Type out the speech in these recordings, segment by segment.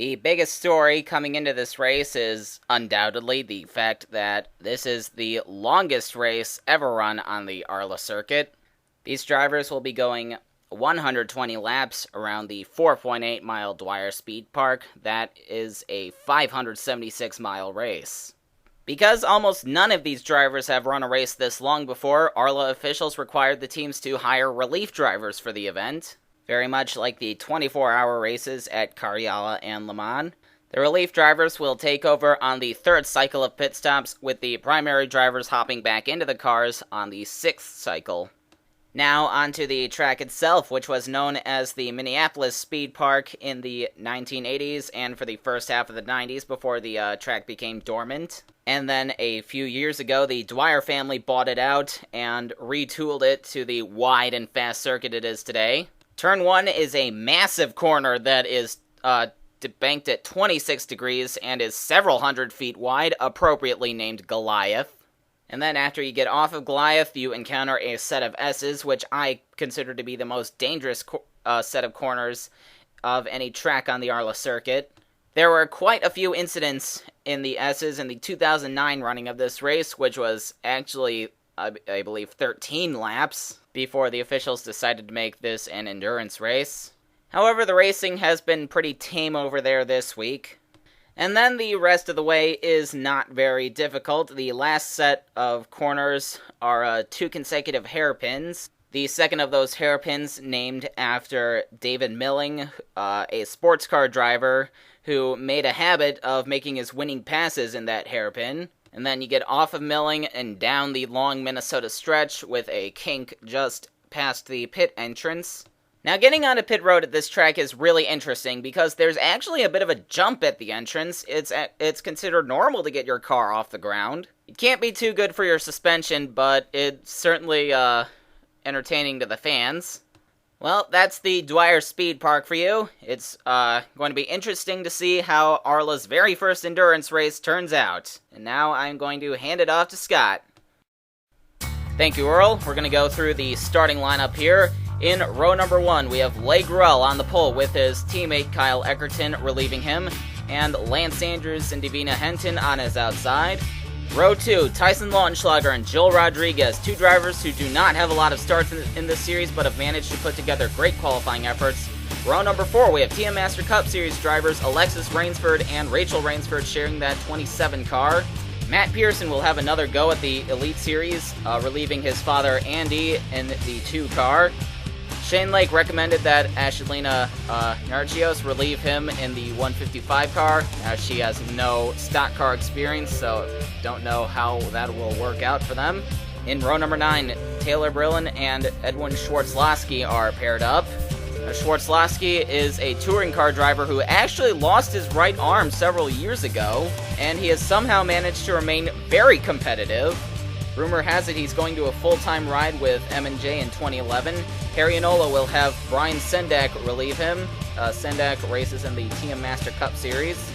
The biggest story coming into this race is undoubtedly the fact that this is the longest race ever run on the ARLA circuit. These drivers will be going 120 laps around the 4.8-mile Dwyer Speed Park. That is a 576-mile race. Because almost none of these drivers have run a race this long before, ARLA officials required the teams to hire relief drivers for the event. Very much like the 24-hour races at Cromwell and Le Mans. The relief drivers will take over on the third cycle of pit stops, with the primary drivers hopping back into the cars on the sixth cycle. Now onto the track itself, which was known as the Minneapolis Speed Park in the 1980s and for the first half of the 90s before the track became dormant. And then a few years ago, the Dwyer family bought it out and retooled it to the wide and fast circuit it is today. Turn 1 is a massive corner that is banked at 26 degrees and is several hundred feet wide, appropriately named Goliath. And then after you get off of Goliath, you encounter a set of S's, which I consider to be the most dangerous set of corners of any track on the ARLA circuit. There were quite a few incidents in the S's in the 2009 running of this race, which was actually, I believe, 13 laps before the officials decided to make this an endurance race. However, the racing has been pretty tame over there this week. And then the rest of the way is not very difficult. The last set of corners are 2 consecutive hairpins. The second of those hairpins named after David Milling, a sports car driver who made a habit of making his winning passes in that hairpin. And then you get off of Milling and down the long Minnesota stretch with a kink just past the pit entrance. Now, getting onto pit road at this track is really interesting because there's actually a bit of a jump at the entrance. It's considered normal to get your car off the ground. It can't be too good for your suspension, but it's certainly entertaining to the fans. Well, that's the Dwyer Speed Park for you. It's going to be interesting to see how ARLA's very first endurance race turns out. And now I'm going to hand it off to Scott. Thank you, Earl. We're going to go through the starting lineup here. In row number 1, we have Leigh Grell on the pole with his teammate Kyle Eckerton relieving him, and Lance Andrews and Davina Henton on his outside. Row 2, Tyson Lautenschlager and Joel Rodriguez, 2 drivers who do not have a lot of starts in this series but have managed to put together great qualifying efforts. Row number 4, we have TM Master Cup Series drivers Alexis Rainsford and Rachel Rainsford sharing that 27 car. Matt Pearson will have another go at the Elite Series, relieving his father Andy in the 2 car. Shane Lake recommended that Ashlina Narchios relieve him in the 155 car. She has no stock car experience, so don't know how that will work out for them. In row number 9, Taylor Brillen and Edwin Schwartzlowski are paired up. Schwartzlowski is a touring car driver who actually lost his right arm several years ago, and he has somehow managed to remain very competitive. Rumor has it he's going to a full-time ride with M&J in 2011. Harry Inola will have Brian Sendak relieve him. Sendak races in the TM Master Cup Series.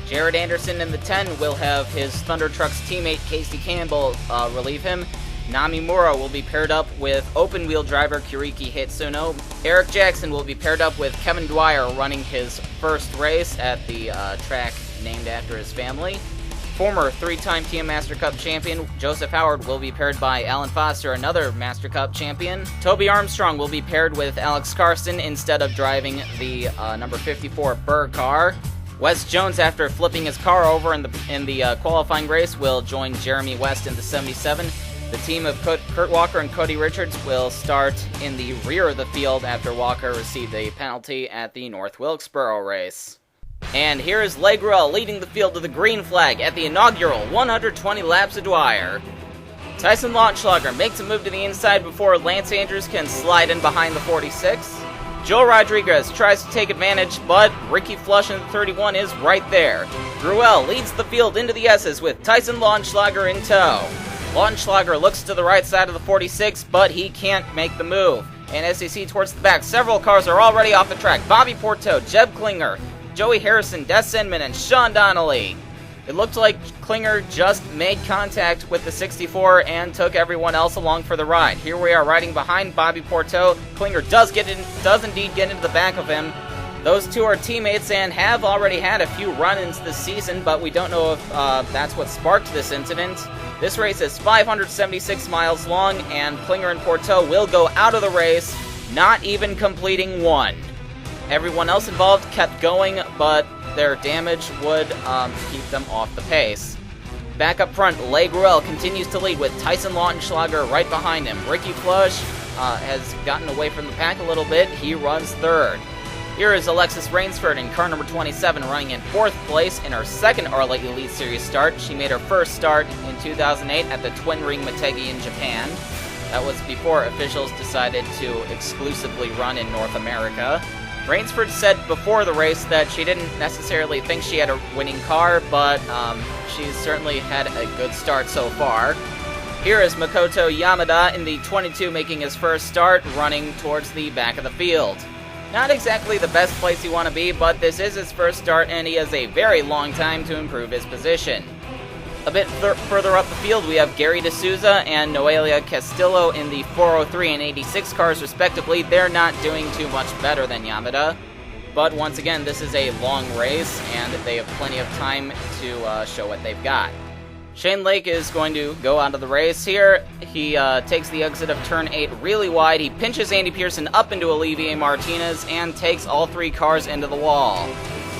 Jared Anderson in the 10 will have his Thunder Trucks teammate Casey Campbell relieve him. Nami Mura will be paired up with open-wheel driver Kiriki Hitsuno. Eric Jackson will be paired up with Kevin Dwyer running his first race at the track named after his family. Former 3-time TM Master Cup champion Joseph Howard will be paired by Alan Foster, another Master Cup champion. Toby Armstrong will be paired with Alex Carson instead of driving the number 54 Burr car. Wes Jones, after flipping his car over in the qualifying race, will join Jeremy West in the 77. The team of Kurt Walker and Cody Richards will start in the rear of the field after Walker received a penalty at the North Wilkesboro race. And here is Leigh Grell leading the field to the green flag at the inaugural 120 laps of Dwyer. Tyson Lautenschlager makes a move to the inside before Lance Andrews can slide in behind the 46. Joel Rodriguez tries to take advantage, but Ricky Flush in the 31 is right there. Gruel leads the field into the S's with Tyson Lautenschlager in tow. Lautenschlager looks to the right side of the 46, but he can't make the move. And as they see towards the back, several cars are already off the track. Bobby Porto, Jeb Klinger, Joey Harrison, Des Inman, and Sean Donnelly. It looked like Klinger just made contact with the 64 and took everyone else along for the ride. Here we are riding behind Bobby Porto. Klinger does indeed get into the back of him. Those two are teammates and have already had a few run-ins this season, but we don't know if that's what sparked this incident. This race is 576 miles long, and Klinger and Porteau will go out of the race, not even completing one. Everyone else involved kept going, but their damage would keep them off the pace. Back up front, Leigh Grell continues to lead with Tyson Lautenschlager right behind him. Ricky Flush has gotten away from the pack a little bit. He runs third. Here is Alexis Rainsford in car number 27, running in 4th place in her second ARLA Elite Series start. She made her first start in 2008 at the Twin Ring Motegi in Japan. That was before officials decided to exclusively run in North America. Rainsford said before the race that she didn't necessarily think she had a winning car, but she's certainly had a good start so far. Here is Makoto Yamada in the 22 making his first start, running towards the back of the field. Not exactly the best place you want to be, but this is his first start, and he has a very long time to improve his position. A bit further up the field, we have Gary D'Souza and Noelia Castillo in the 403 and 86 cars, respectively. They're not doing too much better than Yamada. But once again, this is a long race, and they have plenty of time to show what they've got. Shane Lake is going to go out of the race here. He takes the exit of turn 8 really wide. He pinches Andy Pearson up into Olivier Martinez and takes all 3 cars into the wall.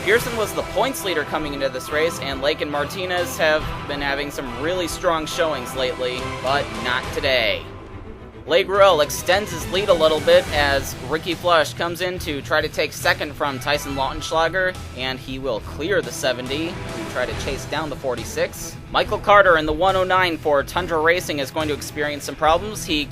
Pearson was the points leader coming into this race, and Lake and Martinez have been having some really strong showings lately, but not today. Leigh Grell extends his lead a little bit as Ricky Flush comes in to try to take second from Tyson Lautenschlager, and he will clear the 70 to try to chase down the 46. Michael Carter in the 109 for Tundra Racing is going to experience some problems. He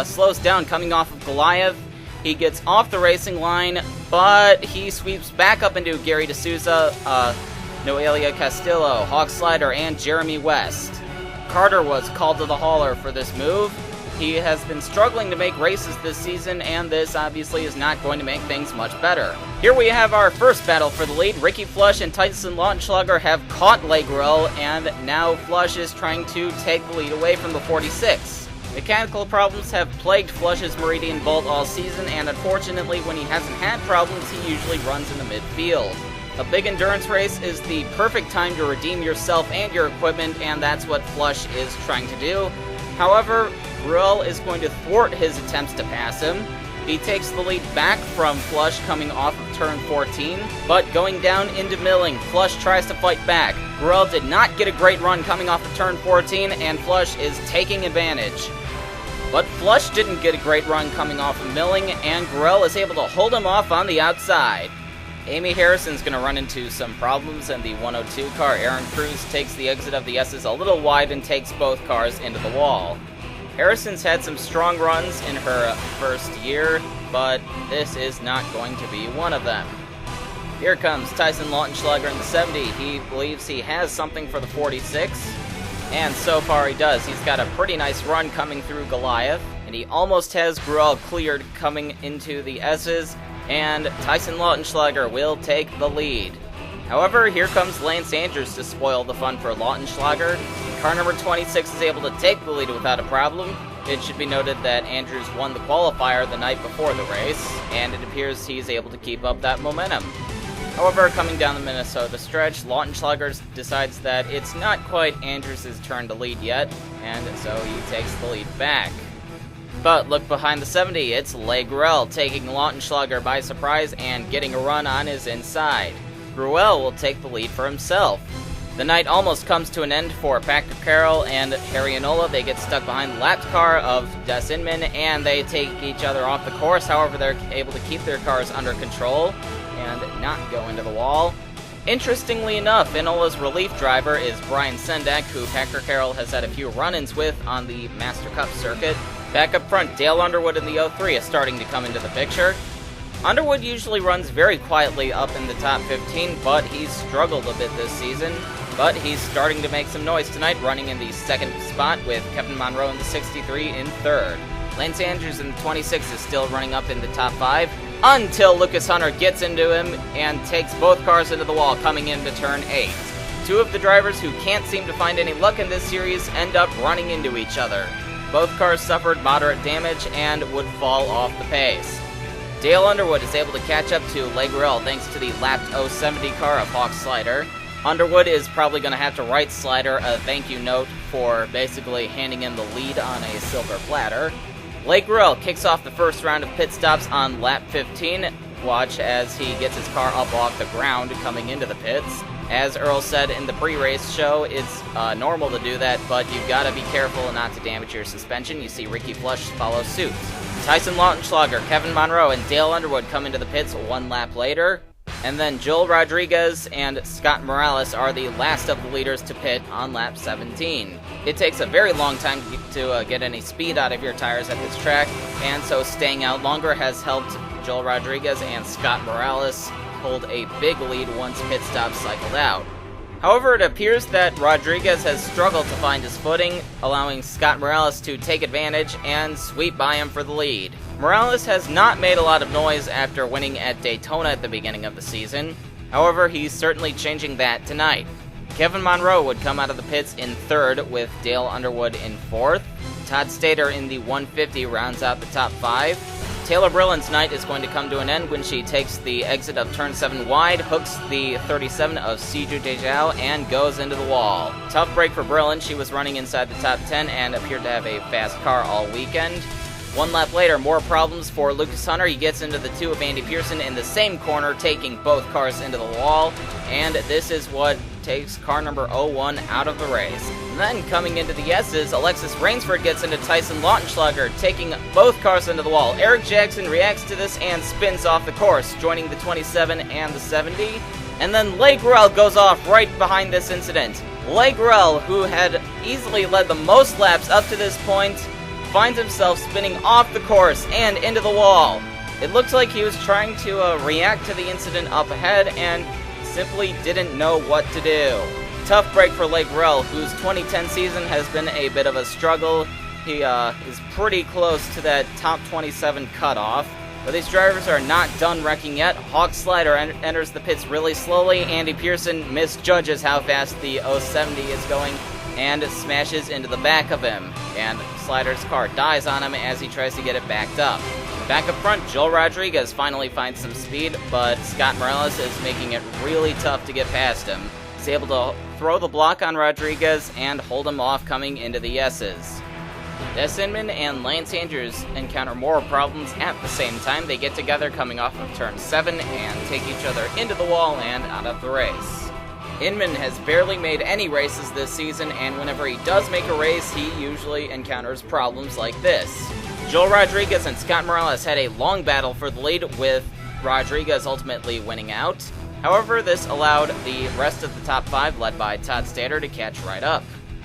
slows down coming off of Goliath. He gets off the racing line, but he sweeps back up into Gary D'Souza, Noelia Castillo, Hawk Slider, and Jeremy West. Carter was called to the hauler for this move. He has been struggling to make races this season, and this obviously is not going to make things much better. Here we have our first battle for the lead. Ricky Flush and Tyson Lautenschlager have caught Leigh Grell, and now Flush is trying to take the lead away from the 46. Mechanical problems have plagued Flush's Meridian Bolt all season, and unfortunately, when he hasn't had problems, he usually runs in the midfield. A big endurance race is the perfect time to redeem yourself and your equipment, and that's what Flush is trying to do. However, Grell is going to thwart his attempts to pass him. He takes the lead back from Flush coming off of turn 14, but going down into milling, Flush tries to fight back. Grell did not get a great run coming off of turn 14, and Flush is taking advantage. But Flush didn't get a great run coming off of milling, and Grell is able to hold him off on the outside. Amy Harrison's going to run into some problems in the 102 car. Aaron Cruz takes the exit of the S's a little wide and takes both cars into the wall. Harrison's had some strong runs in her first year, but this is not going to be one of them. Here comes Tyson Lautenschlager in the 70. He believes he has something for the 46, and so far he does. He's got a pretty nice run coming through Goliath, and he almost has Grell cleared coming into the S's, and Tyson Lautenschlager will take the lead. However, here comes Lance Andrews to spoil the fun for Lautenschlager. Car number 26 is able to take the lead without a problem. It should be noted that Andrews won the qualifier the night before the race, and it appears he's able to keep up that momentum. However, coming down the Minnesota stretch, Lautenschlager decides that it's not quite Andrews' turn to lead yet, and so he takes the lead back. But look behind the 70, it's Leigh Grell taking Lautenschlager by surprise and getting a run on his inside. Grell will take the lead for himself. The night almost comes to an end for Patrick Carroll and Harry Enola. They get stuck behind the lapped car of Des Inman, and they take each other off the course. However, they're able to keep their cars under control and not go into the wall. Interestingly enough, Enola's relief driver is Brian Sendak, who Patrick Carroll has had a few run-ins with on the Master Cup circuit. Back up front, Dale Underwood in the 03 is starting to come into the picture. Underwood usually runs very quietly up in the top 15, but he's struggled a bit this season. But he's starting to make some noise tonight, running in the second spot with Kevin Monroe in the 63 in third. Lance Andrews in the 26 is still running up in the top 5, until Lucas Hunter gets into him and takes both cars into the wall coming into turn 8. Two of the drivers who can't seem to find any luck in this series end up running into each other. Both cars suffered moderate damage and would fall off the pace. Dale Underwood is able to catch up to Legrel thanks to the lapped 070 car of Hawk Slider. Underwood is probably going to have to write Slider a thank you note for basically handing him the lead on a silver platter. Legrel kicks off the first round of pit stops on lap 15. Watch as he gets his car up off the ground coming into the pits. As Earl said in the pre-race show, it's normal to do that, but you've got to be careful not to damage your suspension. You see Ricky Flush follow suit. Tyson Lautenschlager, Kevin Monroe, and Dale Underwood come into the pits one lap later. And then Joel Rodriguez and Scott Morales are the last of the leaders to pit on lap 17. It takes a very long time to get any speed out of your tires at this track, and so staying out longer has helped Joel Rodriguez and Scott Morales hold a big lead once pit stops cycled out. However, it appears that Rodriguez has struggled to find his footing, allowing Scott Morales to take advantage and sweep by him for the lead. Morales has not made a lot of noise after winning at Daytona at the beginning of the season. However, he's certainly changing that tonight. Kevin Monroe would come out of the pits in third with Dale Underwood in fourth. Todd Stater in the 150 rounds out the top five. Taylor Brillen's night is going to come to an end when she takes the exit of turn 7 wide, hooks the 37 of Siju Dejao, and goes into the wall. Tough break for Brillen. She was running inside the top 10 and appeared to have a fast car all weekend. One lap later, more problems for Lucas Hunter. He gets into the 2 of Andy Pearson in the same corner, taking both cars into the wall, and this is what takes car number 01 out of the race. And then coming into the S's, Alexis Rainsford gets into Tyson Lautenschlager, taking both cars into the wall. Eric Jackson reacts to this and spins off the course, joining the 27 and the 70. And then Legrel goes off right behind this incident. Legrel, who had easily led the most laps up to this point, finds himself spinning off the course and into the wall. It looks like he was trying to react to the incident up ahead and simply didn't know what to do. Tough break for Legrel, whose 2010 season has been a bit of a struggle. He is pretty close to that top 27 cutoff. But these drivers are not done wrecking yet. Hawk Slider enters the pits really slowly. Andy Pearson misjudges how fast the 070 is going and smashes into the back of him. And Slider's car dies on him as he tries to get it backed up. Back up front, Joel Rodriguez finally finds some speed, but Scott Morales is making it really tough to get past him. He's able to throw the block on Rodriguez and hold him off coming into the S's. Des Inman and Lance Andrews encounter more problems at the same time. They get together coming off of turn 7 and take each other into the wall and out of the race. Inman has barely made any races this season, and whenever he does make a race, he usually encounters problems like this. Joel Rodriguez and Scott Morales had a long battle for the lead, with Rodriguez ultimately winning out. However, this allowed the rest of the top 5, led by Todd Stater, to catch right up.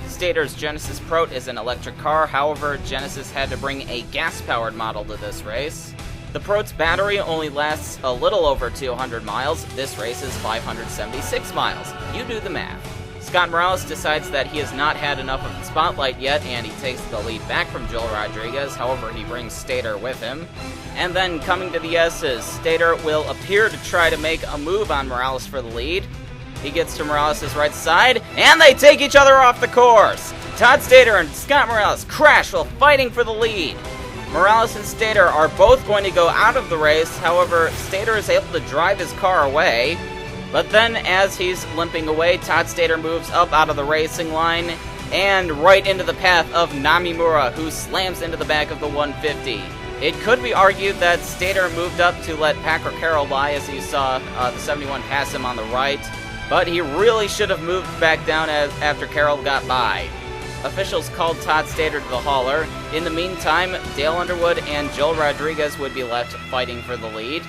Stater's Genesis Prote is an electric car. However, Genesis had to bring a gas-powered model to this race. The Prote's battery only lasts a little over 200 miles. This race is 576 miles. You do the math. Scott Morales decides that he has not had enough of the spotlight yet, and he takes the lead back from Joel Rodriguez. However, he brings Stater with him. And then coming to the S's, Stater will appear to try to make a move on Morales for the lead. He gets to Morales' right side, and they take each other off the course. Todd Stater and Scott Morales crash while fighting for the lead. Morales and Stater are both going to go out of the race. However, Stater is able to drive his car away. But then, as he's limping away, Todd Stater moves up out of the racing line and right into the path of Namimura, who slams into the back of the 150. It could be argued that Stater moved up to let Packer Carroll by, as you saw the 71 pass him on the right, but he really should have moved back down after Carroll got by. Officials called Todd Stater to the hauler. In the meantime, Dale Underwood and Joel Rodriguez would be left fighting for the lead.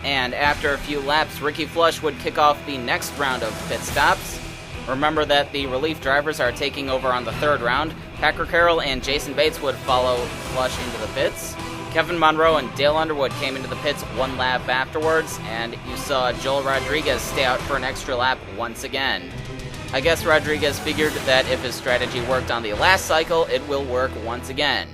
And after a few laps, Ricky Flush would kick off the next round of pit stops. Remember that the relief drivers are taking over on the third round. Packer Carroll and Jason Bates would follow Flush into the pits. Kevin Monroe and Dale Underwood came into the pits one lap afterwards, and you saw Joel Rodriguez stay out for an extra lap once again. I guess Rodriguez figured that if his strategy worked on the last cycle, it will work once again.